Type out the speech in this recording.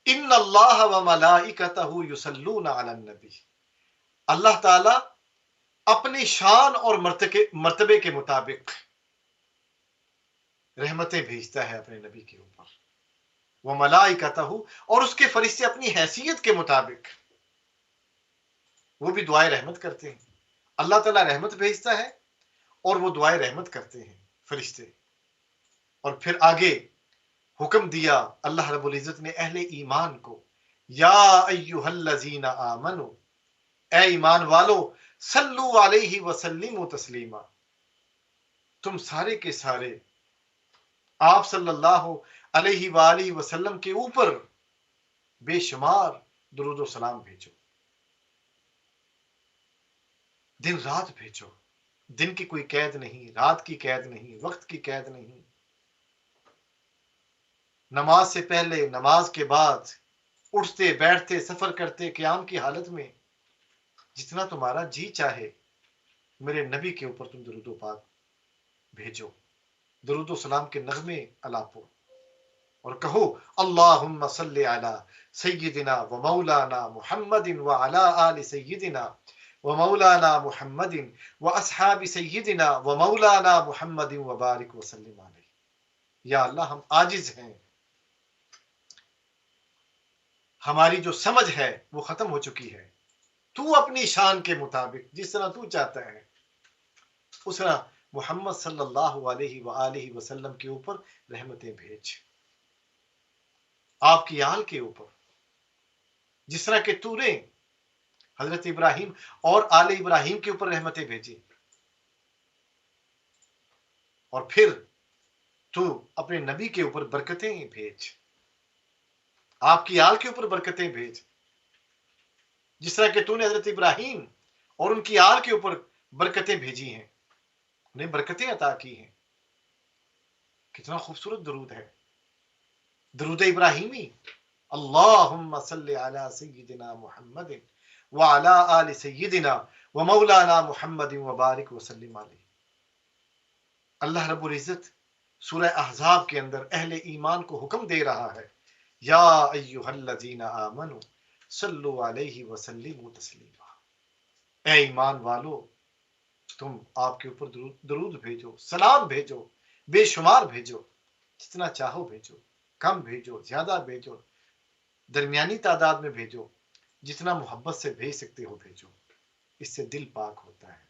ان اللہ و ملائکتہ یصلون علی النبی، اللہ تعالی اپنی شان اور مرتبے کے مطابق رحمتیں بھیجتا ہے اپنے نبی کے اوپر، وہ ملائکتہ، اور اس کے فرشتے اپنی حیثیت کے مطابق وہ بھی دعائیں رحمت کرتے ہیں۔ اللہ تعالیٰ رحمت بھیجتا ہے اور وہ دعائیں رحمت کرتے ہیں فرشتے۔ اور پھر آگے حکم دیا اللہ رب العزت نے اہل ایمان کو، یا ایھا الذین آمنو، اے ایمان والو، صلو علیہ وسلموا تسلیما، تم سارے کے سارے آپ صلی اللہ علیہ وآلہ وسلم کے اوپر بے شمار درود و سلام بھیجو، دن رات بھیجو، دن کی کوئی قید نہیں، رات کی قید نہیں، وقت کی قید نہیں، نماز سے پہلے، نماز کے بعد، اٹھتے بیٹھتے، سفر کرتے، قیام کی حالت میں، جتنا تمہارا جی چاہے میرے نبی کے اوپر تم درود و پاک بھیجو، درود و سلام کے نغمے الاپو، اور کہو اللہم صلی علی سیدنا و مولانا محمد و علی آل سیدنا و مولانا محمد و اصحاب سیدنا و مولانا محمد و بارک وسلم علیہ۔ یا اللہ ہم عاجز ہیں، ہماری جو سمجھ ہے وہ ختم ہو چکی ہے، تو اپنی شان کے مطابق جس طرح تو چاہتا ہے اس طرح محمد صلی اللہ علیہ وآلہ وسلم کے اوپر رحمتیں بھیج، آپ کی آل کے اوپر، جس طرح کہ تو نے حضرت ابراہیم اور آل ابراہیم کے اوپر رحمتیں بھیجی، اور پھر تو اپنے نبی کے اوپر برکتیں بھیج، آپ کی آل کے اوپر برکتیں بھیج، جس طرح کہ تو نے حضرت ابراہیم اور ان کی آل کے اوپر برکتیں بھیجی ہیں، انہیں برکتیں عطا کی ہیں۔ کتنا خوبصورت درود ہے، درود ابراہیمی، اللہم صلی علی سیدنا محمد وعلی آل سیدنا و مولانا محمد و بارک وسلم علیہ۔ اللہ رب العزت سورہ احزاب کے اندر اہل ایمان کو حکم دے رہا ہے، یا ایھا الذین آمنوا صلو علیہ وسلموا تسلیما، اے ایمان والو تم آپ کے اوپر درود بھیجو، سلام بھیجو، بے شمار بھیجو، جتنا چاہو بھیجو، کم بھیجو، زیادہ بھیجو، درمیانی تعداد میں بھیجو، جتنا محبت سے بھیج سکتے ہو بھیجو، اس سے دل پاک ہوتا ہے۔